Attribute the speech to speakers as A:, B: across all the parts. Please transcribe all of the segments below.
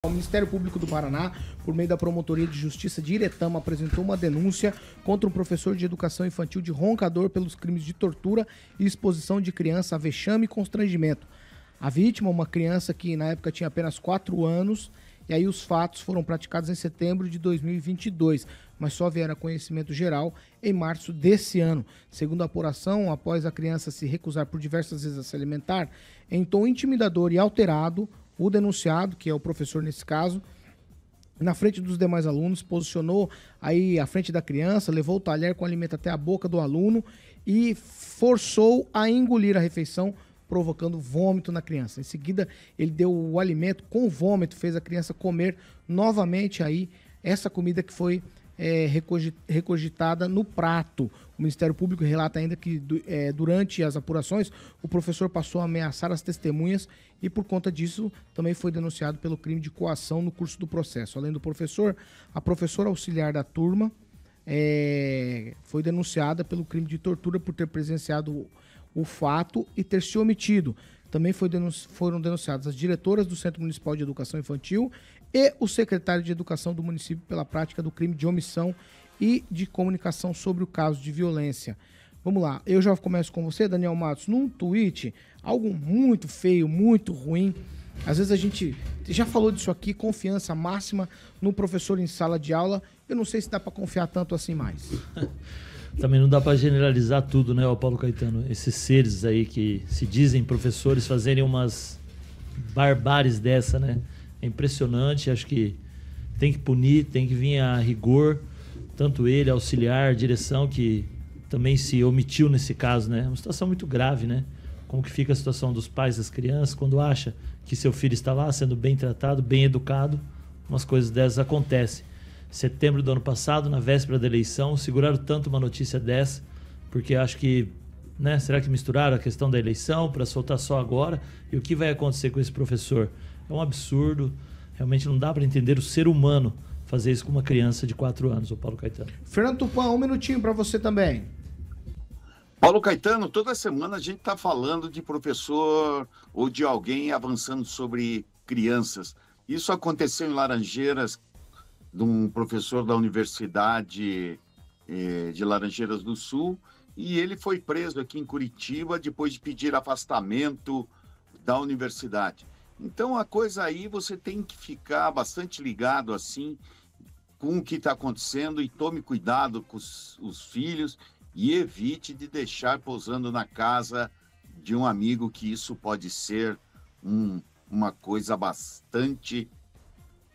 A: O Ministério Público do Paraná, por meio da Promotoria de Justiça de Iretama, apresentou uma denúncia contra um professor de educação infantil de Roncador pelos crimes de tortura e exposição de criança a vexame e constrangimento. A vítima, uma criança que na época tinha apenas 4 anos, e aí os fatos foram praticados em setembro de 2022, mas só vieram a conhecimento geral em março desse ano. Segundo a apuração, após a criança se recusar por diversas vezes a se alimentar, em tom intimidador e alterado, o denunciado, que é o professor nesse caso, na frente dos demais alunos, posicionou aí à frente da criança, levou o talher com alimento até a boca do aluno e forçou a engolir a refeição, provocando vômito na criança. Em seguida, ele deu o alimento com vômito, fez a criança comer novamente aí essa comida que foi regurgitada no prato. O Ministério Público relata ainda que durante as apurações o professor passou a ameaçar as testemunhas e por conta disso também foi denunciado pelo crime de coação no curso do processo. Além do professor, a professora auxiliar da turma foi denunciada pelo crime de tortura por ter presenciado o fato e ter se omitido. Também foram denunciadas as diretoras do Centro Municipal de Educação Infantil e o secretário de Educação do município pela prática do crime de omissão e de comunicação sobre o caso de violência. Vamos lá, eu já começo com você, Daniel Matos. Num tweet, algo muito feio, muito ruim. Às vezes a gente já falou disso aqui, confiança máxima no professor em sala de aula. Eu não sei se dá para confiar tanto assim mais.
B: Também não dá para generalizar tudo, né, Paulo Caetano? Esses seres aí que se dizem professores fazerem umas barbáries dessa, né? É impressionante, acho que tem que punir, tem que vir a rigor, tanto ele, auxiliar, direção, que também se omitiu nesse caso, né? É uma situação muito grave, né? Como que fica a situação dos pais das crianças quando acha que seu filho está lá sendo bem tratado, bem educado, umas coisas dessas acontecem. Setembro do ano passado, na véspera da eleição, seguraram tanto uma notícia dessa, porque acho que, né, será que misturaram a questão da eleição para soltar só agora? E o que vai acontecer com esse professor? É um absurdo, realmente não dá para entender o ser humano fazer isso com uma criança de 4 anos, o Paulo Caetano.
A: Fernando Tupan, um minutinho para você também.
C: Paulo Caetano, toda semana a gente está falando de professor ou de alguém avançando sobre crianças. Isso aconteceu em Laranjeiras, de um professor da Universidade de Laranjeiras do Sul, e ele foi preso aqui em Curitiba depois de pedir afastamento da universidade. Então, a coisa aí, você tem que ficar bastante ligado, assim, com o que está acontecendo e tome cuidado com os filhos e evite de deixar pousando na casa de um amigo, que isso pode ser uma coisa bastante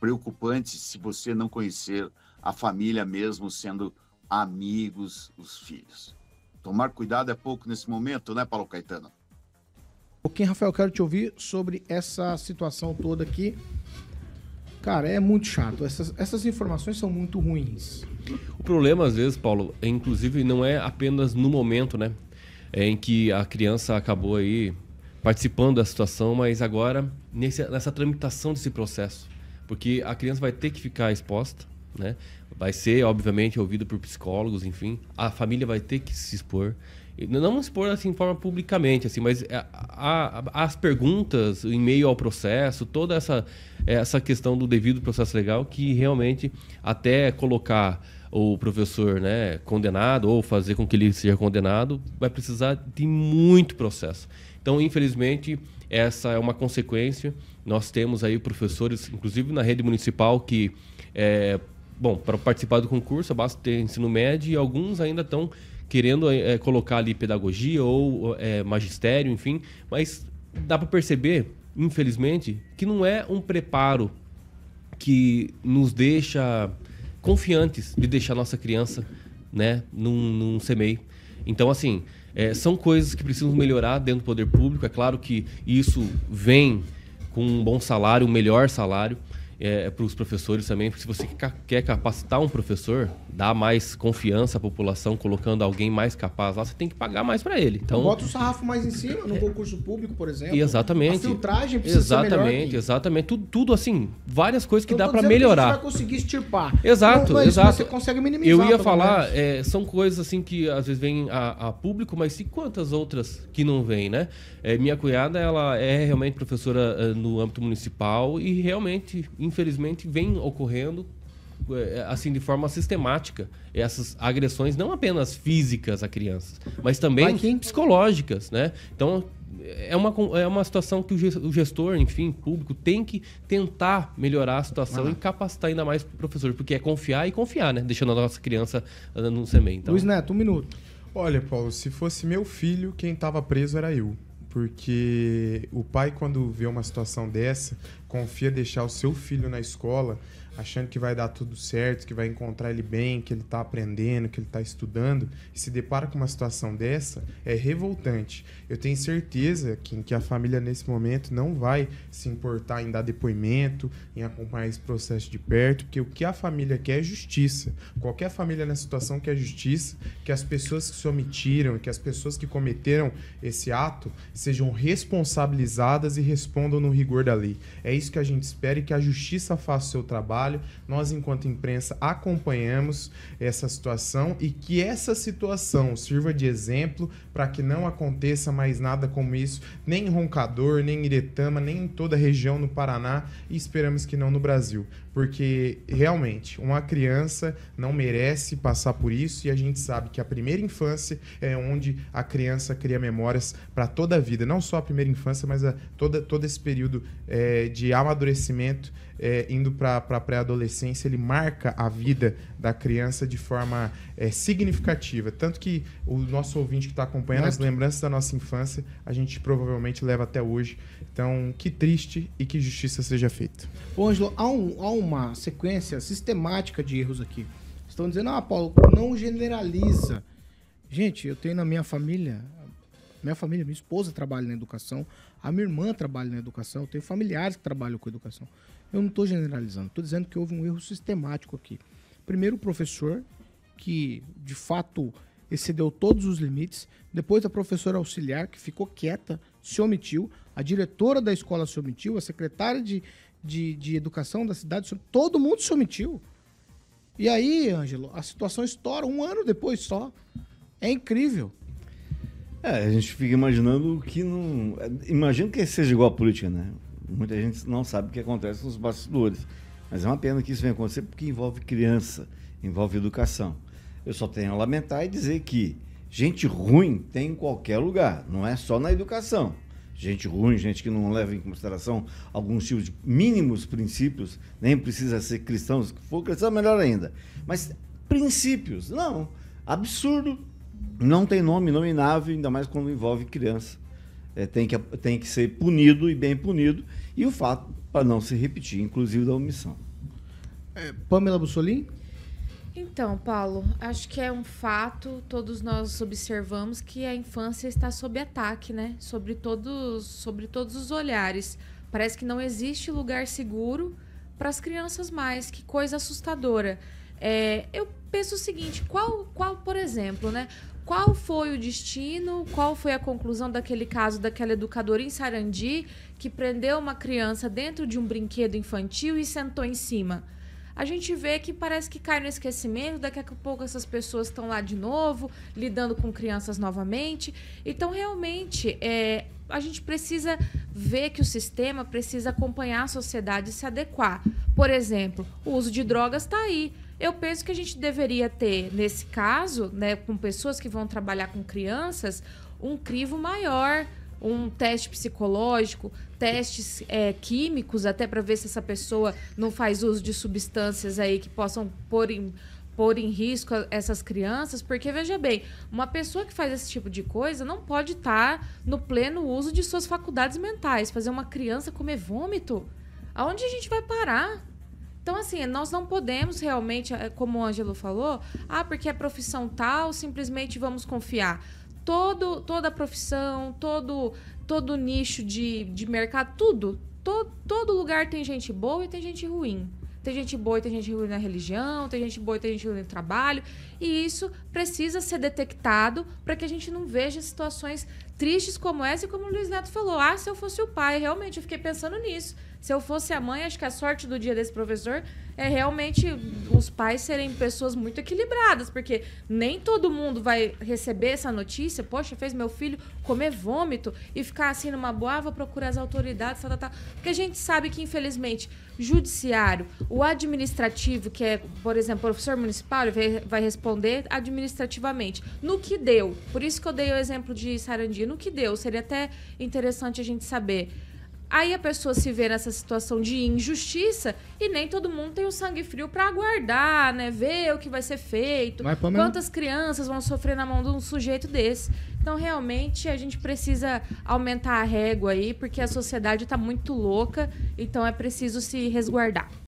C: preocupante se você não conhecer a família mesmo, sendo amigos, os filhos. Tomar cuidado é pouco nesse momento, né, Paulo Caetano?
A: Ok, Rafael, quero te ouvir sobre essa situação toda aqui. Cara, é muito chato. Essas informações são muito ruins.
D: O problema, às vezes, Paulo, inclusive não é apenas no momento, né, em que a criança acabou aí participando da situação, mas agora nessa tramitação desse processo. Porque a criança vai ter que ficar exposta, né? Vai ser, obviamente, ouvida por psicólogos, enfim. A família vai ter que se expor. Não expor assim de forma publicamente, assim, mas as perguntas em meio ao processo, toda essa questão do devido processo legal, que realmente até colocar o professor, né, condenado ou fazer com que ele seja condenado, vai precisar de muito processo. Então, infelizmente, essa é uma consequência. Nós temos aí professores, inclusive na rede municipal, que, para participar do concurso, basta ter ensino médio, e alguns ainda estão querendo colocar ali pedagogia ou magistério, enfim, mas dá para perceber, infelizmente, que não é um preparo que nos deixa confiantes de deixar nossa criança, né, num CMEI. Então, assim, são coisas que precisam melhorar dentro do poder público. É claro que isso vem com um bom salário, um melhor salário para os professores também, porque se você quer capacitar um professor, dar mais confiança à população, colocando alguém mais capaz lá, você tem que pagar mais para ele. Então,
A: bota o sarrafo mais em cima no concurso público, por exemplo.
D: Exatamente.
A: A filtragem precisa ser melhor.
D: Exatamente. Tudo assim, várias coisas que
A: Eu
D: dá
A: tô
D: para
A: dizendo que
D: melhorar.
A: a gente vai conseguir extirpar.
D: Exato,
A: não é isso,
D: exato.
A: mas você consegue minimizar.
D: Eu ia
A: pelo
D: falar,
A: menos.
D: são coisas assim que às vezes vêm a público, mas e quantas outras que não vêm, né? Minha cunhada, ela é realmente professora no âmbito municipal e realmente, infelizmente, infelizmente, vem ocorrendo assim de forma sistemática essas agressões, não apenas físicas a crianças, mas também psicológicas, né? Então é uma situação que o gestor, enfim, público, tem que tentar melhorar a situação e capacitar ainda mais o professor, porque é confiar e confiar, né? Deixando a nossa criança no SEMEN. Então...
A: Luiz Neto, 1 minuto.
E: Olha, Paulo, se fosse meu filho, quem estava preso era eu. Porque o pai, quando vê uma situação dessa, confia deixar o seu filho na escola, achando que vai dar tudo certo, que vai encontrar ele bem, que ele está aprendendo, que ele está estudando, e se depara com uma situação dessa, é revoltante. Eu tenho certeza que a família, nesse momento, não vai se importar em dar depoimento, em acompanhar esse processo de perto, porque o que a família quer é justiça. Qualquer família nessa situação quer justiça, que as pessoas que se omitiram, que as pessoas que cometeram esse ato sejam responsabilizadas e respondam no rigor da lei. É isso que a gente espera, e que a justiça faça o seu trabalho. Nós, enquanto imprensa, acompanhamos essa situação, e que essa situação sirva de exemplo para que não aconteça mais nada como isso, nem em Roncador, nem em Iretama, nem em toda a região no Paraná, e esperamos que não no Brasil. Porque, realmente, uma criança não merece passar por isso, e a gente sabe que a primeira infância é onde a criança cria memórias para toda a vida. Não só a primeira infância, mas todo esse período de amadurecimento, indo para a pré-adolescência, ele marca a vida da criança de forma significativa. Tanto que o nosso ouvinte que está acompanhando as lembranças da nossa infância, a gente provavelmente leva até hoje. Então, que triste, e que justiça seja feita.
A: Ô, Ângelo, há uma sequência sistemática de erros aqui. Estão dizendo, Paulo, não generaliza. Gente, eu tenho na minha família, minha esposa trabalha na educação, a minha irmã trabalha na educação, eu tenho familiares que trabalham com educação. Eu não estou generalizando, estou dizendo que houve um erro sistemático aqui. Primeiro, o professor, que de fato excedeu todos os limites. Depois, a professora auxiliar, que ficou quieta, se omitiu. A diretora da escola se omitiu. A secretária de educação da cidade, todo mundo se omitiu. E aí, Ângelo, a situação estoura 1 ano depois só. É incrível.
F: A gente fica imaginando que não... Imagino que seja igual a política, né? Muita gente não sabe o que acontece nos bastidores. Mas é uma pena que isso venha acontecer, porque envolve criança, envolve educação. Eu só tenho a lamentar e dizer que gente ruim tem em qualquer lugar, não é só na educação. Gente ruim, gente que não leva em consideração alguns tipos de mínimos princípios, nem precisa ser cristão, se for cristão, melhor ainda. Mas princípios, não. Absurdo, não tem nome nominável, ainda mais quando envolve criança. Tem que ser punido, e bem punido, e o fato para não se repetir, inclusive da omissão.
A: Pamela Bussolini?
G: Então, Paulo, acho que é um fato, todos nós observamos que a infância está sob ataque, né? Sobre todos os olhares. Parece que não existe lugar seguro para as crianças mais, que coisa assustadora. Eu penso o seguinte, qual, por exemplo, né? Qual foi o destino, qual foi a conclusão daquele caso daquela educadora em Sarandi que prendeu uma criança dentro de um brinquedo infantil e sentou em cima? A gente vê que parece que cai no esquecimento, daqui a pouco essas pessoas estão lá de novo, lidando com crianças novamente. Então, realmente, a gente precisa ver que o sistema precisa acompanhar a sociedade e se adequar. Por exemplo, o uso de drogas está aí. Eu penso que a gente deveria ter, nesse caso, né, com pessoas que vão trabalhar com crianças, um crivo maior, um teste psicológico, testes químicos, até para ver se essa pessoa não faz uso de substâncias aí que possam pôr em risco essas crianças, porque, veja bem, uma pessoa que faz esse tipo de coisa não pode estar no pleno uso de suas faculdades mentais. Fazer uma criança comer vômito, aonde a gente vai parar? Então, assim, nós não podemos realmente, como o Ângelo falou, porque é profissão tal, simplesmente vamos confiar. Toda profissão, todo nicho de mercado, todo lugar tem gente boa e tem gente ruim. Tem gente boa e tem gente ruim na religião, tem gente boa e tem gente ruim no trabalho. E isso precisa ser detectado para que a gente não veja situações tristes como essa. E como o Luiz Neto falou, se eu fosse o pai, realmente, eu fiquei pensando nisso. Se eu fosse a mãe, acho que a sorte do dia desse professor é realmente os pais serem pessoas muito equilibradas, porque nem todo mundo vai receber essa notícia, poxa, fez meu filho comer vômito e ficar assim numa boa, vou procurar as autoridades, porque a gente sabe que, infelizmente, judiciário, o administrativo, que é, por exemplo, o professor municipal, ele vai responder administrativamente, no que deu. Por isso que eu dei o exemplo de Sarandi, no que deu, seria até interessante a gente saber. Aí a pessoa se vê nessa situação de injustiça e nem todo mundo tem o sangue frio para aguardar, né? Ver o que vai ser feito, quantas crianças vão sofrer na mão de um sujeito desse. Então, realmente, a gente precisa aumentar a régua aí, porque a sociedade está muito louca, então é preciso se resguardar.